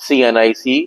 CNIC,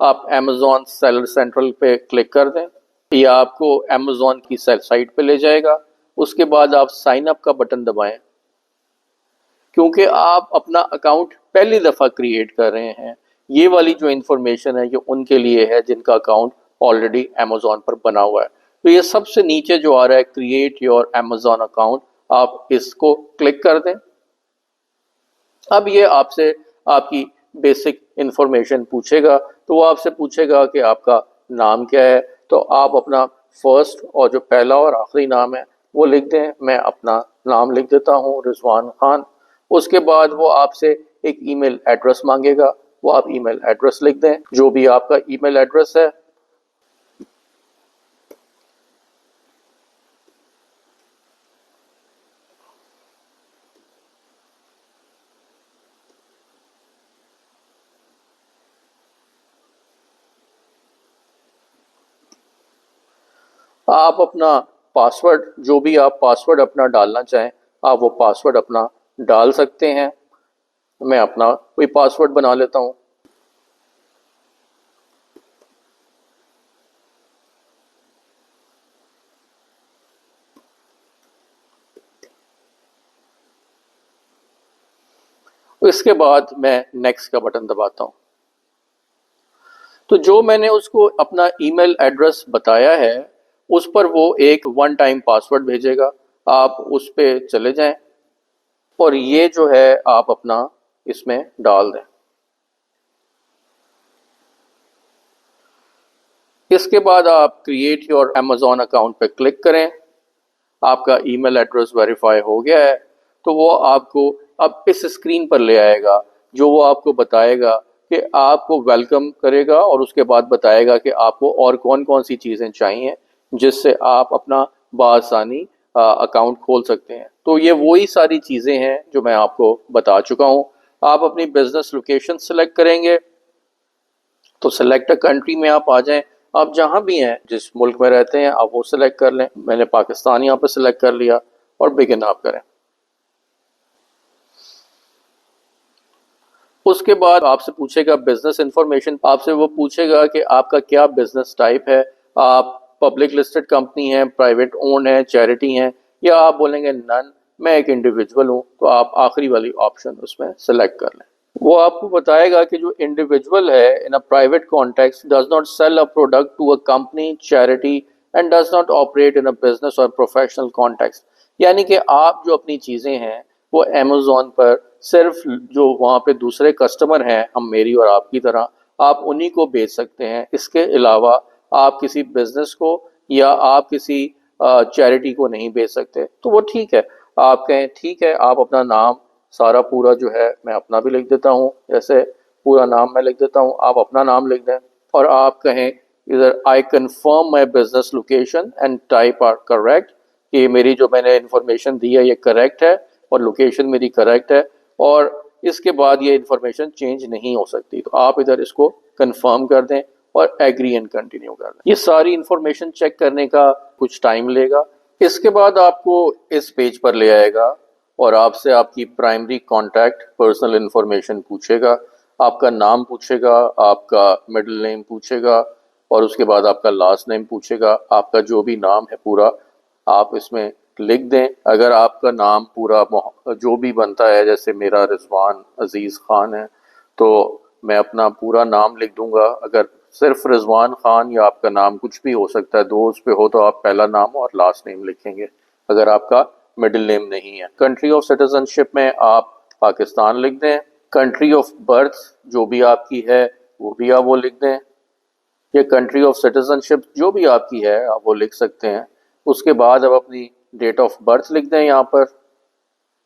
آپ Amazon seller central پہ click کر دیں، یہ آپ کو Amazon کی سائٹ پہ لے جائے گا۔ اس کے بعد آپ سائن اپ کا بٹن دبائیں، کیونکہ آپ اپنا اکاؤنٹ پہلی دفعہ کریٹ کر رہے ہیں۔ یہ والی جو انفارمیشن ہے یہ ان کے لیے ہے جن کا اکاؤنٹ آلریڈی Amazon پر بنا ہوا ہے۔ تو یہ سب سے نیچے جو آ رہا ہے کریٹ یور Amazon اکاؤنٹ، آپ اس کو کلک کر دیں۔ اب یہ آپ سے آپ کی بیسک انفارمیشن پوچھے گا، تو وہ آپ سے پوچھے گا کہ آپ کا نام کیا ہے، تو آپ اپنا فرسٹ اور جو پہلا اور آخری نام ہے وہ لکھ دیں۔ میں اپنا نام لکھ دیتا ہوں، رضوان خان۔ اس کے بعد وہ آپ سے ایک ای میل ایڈریس مانگے گا، وہ آپ ای میل ایڈریس لکھ دیں، جو بھی آپ کا ای میل ایڈریس ہے۔ آپ اپنا پاسورڈ، جو بھی آپ پاسورڈ اپنا ڈالنا چاہیں، آپ وہ پاسورڈ اپنا ڈال سکتے ہیں۔ میں اپنا کوئی پاسورڈ بنا لیتا ہوں۔ اس کے بعد میں نیکسٹ کا بٹن دباتا ہوں۔ تو جو میں نے اس کو اپنا ای میل ایڈریس بتایا ہے اس پر وہ ایک ون ٹائم پاسورڈ بھیجے گا، آپ اس پہ چلے جائیں اور یہ جو ہے آپ اپنا اس میں ڈال دیں۔ اس کے بعد آپ کریٹ یور Amazon اکاؤنٹ پہ کلک کریں۔ آپ کا ای میل ایڈریس ویریفائی ہو گیا ہے، تو وہ آپ کو اب اس اسکرین پر لے آئے گا، جو وہ آپ کو بتائے گا کہ آپ کو ویلکم کرے گا، اور اس کے بعد بتائے گا کہ آپ کو اور کون کون سی چیزیں چاہیے جس سے آپ اپنا بآسانی اکاؤنٹ کھول سکتے ہیں۔ تو یہ وہی ساری چیزیں ہیں جو میں آپ کو بتا چکا ہوں۔ آپ اپنی بزنس لوکیشن سلیکٹ کریں گے، تو سلیکٹ کنٹری میں آپ آ جائیں، آپ جہاں بھی ہیں جس ملک میں رہتے ہیں آپ وہ سلیکٹ کر لیں۔ میں نے پاکستان یہاں پہ سلیکٹ کر لیا اور بگن آپ کریں۔ اس کے بعد آپ سے پوچھے گا بزنس انفارمیشن، آپ سے وہ پوچھے گا کہ آپ کا کیا بزنس ٹائپ ہے، آپ پبلک لسٹڈ کمپنی ہیں، پرائیویٹ اون ہے، چیریٹی ہیں، یا آپ بولیں گے نن، میں ایک انڈیویجول ہوں، تو آپ آخری والی آپشن اس میں سلیکٹ کر لیں۔ وہ آپ کو بتائے گا کہ جو انڈیویجول ہے in a private context does not sell a product to a company, charity and does not operate in a business اور پروفیشنل کانٹیکسٹ، یعنی کہ آپ جو اپنی چیزیں ہیں وہ Amazon پر صرف جو وہاں پہ دوسرے کسٹمر ہیں، ہم میری اور آپ کی طرح، آپ انہی کو بیچ سکتے ہیں۔ اس کے علاوہ آپ کسی بزنس کو یا آپ کسی چیریٹی کو نہیں بیچ سکتے۔ تو وہ ٹھیک ہے، آپ کہیں ٹھیک ہے، آپ اپنا نام سارا پورا جو ہے میں اپنا بھی لکھ دیتا ہوں، جیسے پورا نام میں لکھ دیتا ہوں، آپ اپنا نام لکھ دیں اور آپ کہیں ادھر I confirm my business location and type are correct, کہ میری جو میں نے انفارمیشن دی ہے یہ کریکٹ ہے اور لوکیشن میری کریکٹ ہے، اور اس کے بعد یہ انفارمیشن چینج نہیں ہو سکتی۔ تو آپ ادھر اس کو کنفرم کر دیں اور ایگری اینڈ کنٹینیو کر دیں۔ یہ ساری انفارمیشن چیک کرنے کا کچھ ٹائم لے گا۔ اس کے بعد آپ کو اس پیج پر لے آئے گا اور آپ سے آپ کی پرائمری کانٹیکٹ پرسنل انفارمیشن پوچھے گا، آپ کا نام پوچھے گا، آپ کا مڈل نیم پوچھے گا، اور اس کے بعد آپ کا لاسٹ نیم پوچھے گا۔ آپ کا جو بھی نام ہے پورا آپ اس میں لکھ دیں۔ اگر آپ کا نام پورا جو بھی بنتا ہے، جیسے میرا رضوان عزیز خان ہے تو میں اپنا پورا نام لکھ دوں گا۔ اگر صرف رضوان خان یا آپ کا نام کچھ بھی ہو سکتا ہے، دو اس پہ ہو تو آپ پہلا نام اور لاسٹ نیم لکھیں گے، اگر آپ کا مڈل نیم نہیں ہے۔ کنٹری آف سٹیزن شپ میں آپ پاکستان لکھ دیں۔ کنٹری آف برتھ جو بھی آپ کی ہے وہ بھی آپ وہ لکھ دیں۔ یہ کنٹری آف سٹیزن شپ جو بھی آپ کی ہے آپ وہ لکھ سکتے ہیں۔ اس کے بعد اب اپنی ڈیٹ آف برتھ لکھ دیں۔ یہاں پر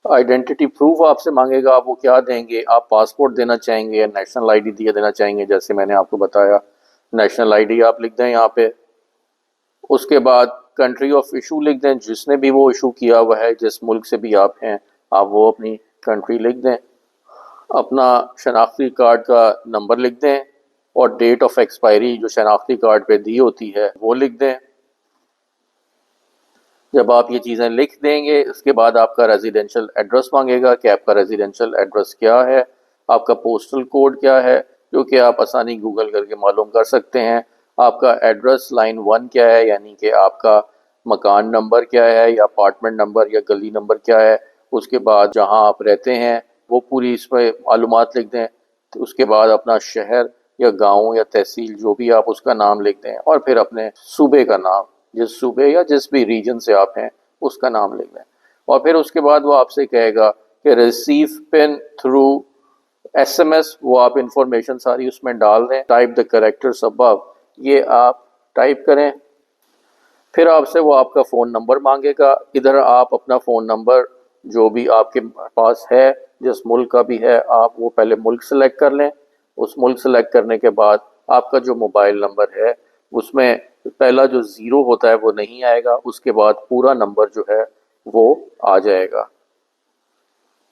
آئیڈینٹی پروف آپ سے مانگے گا، آپ وہ کیا دیں گے، آپ پاسپورٹ دینا چاہیں گے یا نیشنل آئی ڈی دینا چاہیں گے، جیسے میں نے آپ کو بتایا نیشنل آئی ڈی آپ لکھ دیں یہاں پہ۔ اس کے بعد کنٹری آف ایشو لکھ دیں، جس نے بھی وہ ایشو کیا ہوا ہے، جس ملک سے بھی آپ ہیں آپ وہ اپنی کنٹری لکھ دیں۔ اپنا شناختی کارڈ کا نمبر لکھ دیں اور ڈیٹ آف ایکسپائری جو شناختی کارڈ پہ دی ہوتی ہے وہ لکھ دیں۔ جب آپ یہ چیزیں لکھ دیں گے اس کے بعد آپ کا ریزیڈینشیل ایڈریس مانگے گا کہ آپ کا ریزیڈینشیل ایڈریس کیا ہے، آپ کا پوسٹل کوڈ کیا ہے، جو کہ آپ آسانی گوگل کر کے معلوم کر سکتے ہیں۔ آپ کا ایڈریس لائن 1 کیا ہے، یعنی کہ آپ کا مکان نمبر کیا ہے یا اپارٹمنٹ نمبر یا گلی نمبر کیا ہے۔ اس کے بعد جہاں آپ رہتے ہیں وہ پوری اس میں معلومات لکھ دیں۔ اس کے بعد اپنا شہر یا گاؤں یا تحصیل جو بھی آپ اس کا نام لکھ دیں، اور پھر اپنے صوبے کا نام، جس صوبے یا جس بھی ریجن سے آپ ہیں اس کا نام لکھ دیں۔ اور پھر اس کے بعد وہ آپ سے کہے گا کہ ریسیو پن تھرو ایس ایم ایس، وہ آپ انفارمیشن ساری اس میں ڈال دیں۔ ٹائپ دا کریکٹرز ابو، یہ آپ ٹائپ کریں۔ پھر آپ سے وہ آپ کا فون نمبر مانگے گا۔ ادھر آپ اپنا فون نمبر جو بھی آپ کے پاس ہے، جس ملک کا بھی ہے، آپ وہ پہلے ملک سلیکٹ کر لیں۔ اس ملک سلیکٹ کرنے کے بعد آپ کا جو موبائل نمبر ہے اس میں پہلا جو 0 ہوتا ہے وہ نہیں آئے گا، اس کے بعد پورا نمبر جو ہے وہ آ جائے گا۔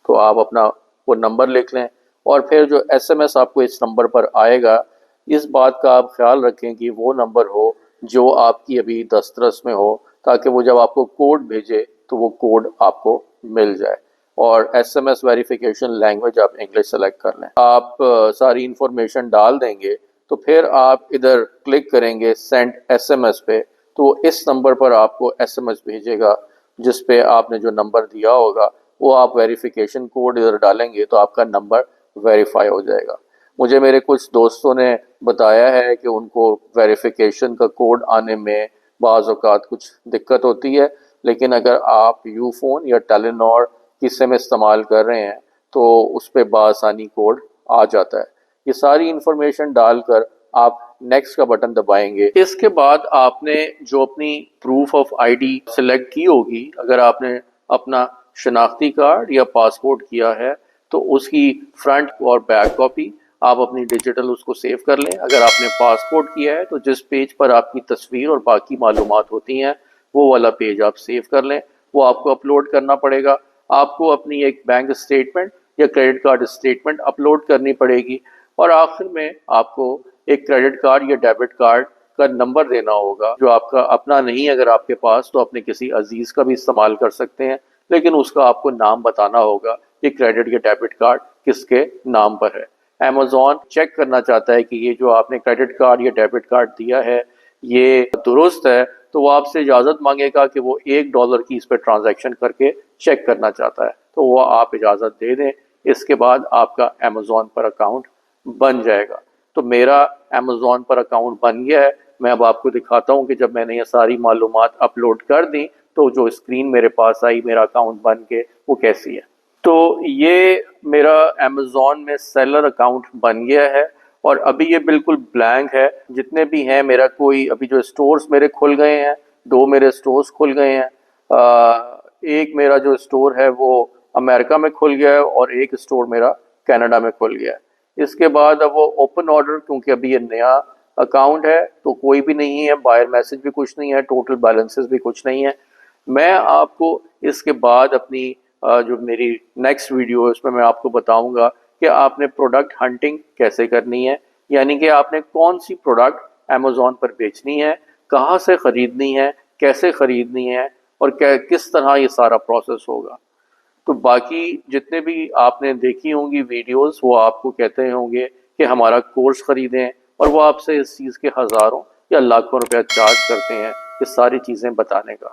تو آپ اپنا وہ نمبر لکھ لیں، اور پھر جو ایس ایم ایس آپ کو اس نمبر پر آئے گا، اس بات کا آپ خیال رکھیں کہ وہ نمبر ہو جو آپ کی ابھی دسترس میں ہو، تاکہ وہ جب آپ کو کوڈ بھیجے تو وہ کوڈ آپ کو مل جائے۔ اور S M S verification language آپ انگلش سلیکٹ کر لیں۔ آپ ساری انفارمیشن ڈال دیں گے تو پھر آپ ادھر کلک کریں گے سینڈ ایس ایم ایس پہ، تو وہ اس نمبر پر آپ کو ایس ایم ایس بھیجے گا جس پہ آپ نے جو نمبر دیا ہوگا، وہ آپ ویریفیکیشن کوڈ ادھر ڈالیں گے تو آپ کا نمبر ویریفائی ہو جائے گا۔ مجھے میرے کچھ دوستوں نے بتایا ہے کہ ان کو ویریفیکیشن کا کوڈ آنے میں بعض اوقات کچھ دقت ہوتی ہے، لیکن اگر آپ یو فون یا ٹیلی نار کی سم استعمال کر رہے ہیں تو اس پہ بآسانی کوڈ آ جاتا ہے۔ یہ ساری انفارمیشن ڈال کر آپ نیکسٹ کا بٹن دبائیں گے۔ اس کے بعد آپ نے جو اپنی proof of I D select کی ہوگی، اگر آپ نے اپنا شناختی کارڈ یا پاسپورٹ کیا ہے تو اس کی فرنٹ اور بیک کاپی آپ اپنی ڈیجیٹل اس کو سیو کر لیں۔ اگر آپ نے پاسپورٹ کیا ہے تو جس پیج پر آپ کی تصویر اور باقی معلومات ہوتی ہیں وہ والا پیج آپ سیو کر لیں، وہ آپ کو اپلوڈ کرنا پڑے گا۔ آپ کو اپنی ایک بینک اسٹیٹمنٹ یا کریڈٹ کارڈ اسٹیٹمنٹ اپلوڈ کرنی پڑے گی، اور آخر میں آپ کو ایک کریڈٹ کارڈ یا ڈیبٹ کارڈ کا نمبر دینا ہوگا جو آپ کا اپنا نہیں، اگر آپ کے پاس تو اپنے کسی عزیز کا بھی استعمال کر سکتے ہیں، لیکن اس کا آپ کو نام بتانا ہوگا کہ کریڈٹ یا ڈیبٹ کارڈ کس کے نام پر ہے۔ امیزون چیک کرنا چاہتا ہے کہ یہ جو آپ نے کریڈٹ کارڈ یا ڈیبٹ کارڈ دیا ہے یہ درست ہے، تو وہ آپ سے اجازت مانگے گا کہ وہ $1 کی اس پہ ٹرانزیکشن کر کے چیک کرنا چاہتا ہے، تو وہ آپ اجازت دے دیں۔ اس کے بعد آپ کا امیزون پر اکاؤنٹ بن جائے گا۔ تو میرا امیزون پر اکاؤنٹ بن گیا ہے۔ میں اب آپ کو دکھاتا ہوں کہ جب میں نے یہ ساری معلومات اپلوڈ کر دی تو جو اسکرین میرے پاس آئی میرا اکاؤنٹ بن کے، وہ کیسی ہے۔ تو یہ میرا امیزون میں سیلر اکاؤنٹ بن گیا ہے، اور ابھی یہ بالکل بلینک ہے۔ جتنے بھی ہیں، میرا کوئی ابھی جو اسٹورز میرے کھل گئے ہیں، 2 میرے اسٹورز کھل گئے ہیں۔ ایک میرا جو اسٹور ہے وہ امریکہ میں کھل گیا ہے، اور ایک اسٹور میرا کینیڈا میں کھل گیا ہے۔ اس کے بعد اب وہ اوپن آرڈر، کیونکہ ابھی یہ نیا اکاؤنٹ ہے تو کوئی بھی نہیں ہے، بائر میسج بھی کچھ نہیں ہے، ٹوٹل بیلنسز بھی کچھ نہیں ہے۔ میں آپ کو اس کے بعد اپنی جو میری نیکسٹ ویڈیو ہے اس میں آپ کو بتاؤں گا کہ آپ نے پروڈکٹ ہنٹنگ کیسے کرنی ہے، یعنی کہ آپ نے کون سی پروڈکٹ امیزون پر بیچنی ہے، کہاں سے خریدنی ہے، کیسے خریدنی ہے، اور کس طرح یہ سارا پروسیس ہوگا۔ تو باقی جتنے بھی آپ نے دیکھی ہوں گی ویڈیوز، وہ آپ کو کہتے ہوں گے کہ ہمارا کورس خریدیں، اور وہ آپ سے اس چیز کے ہزاروں یا لاکھوں روپیہ چارج کرتے ہیں یہ ساری چیزیں بتانے کا۔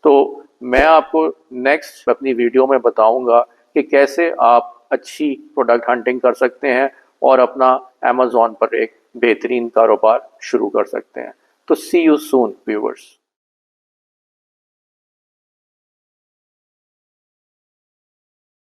تو میں آپ کو نیکسٹ اپنی ویڈیو میں بتاؤں گا کہ کیسے آپ اچھی پروڈکٹ ہنٹنگ کر سکتے ہیں اور اپنا امیزون پر ایک بہترین کاروبار شروع کر سکتے ہیں۔ تو سی یو سون ویورز۔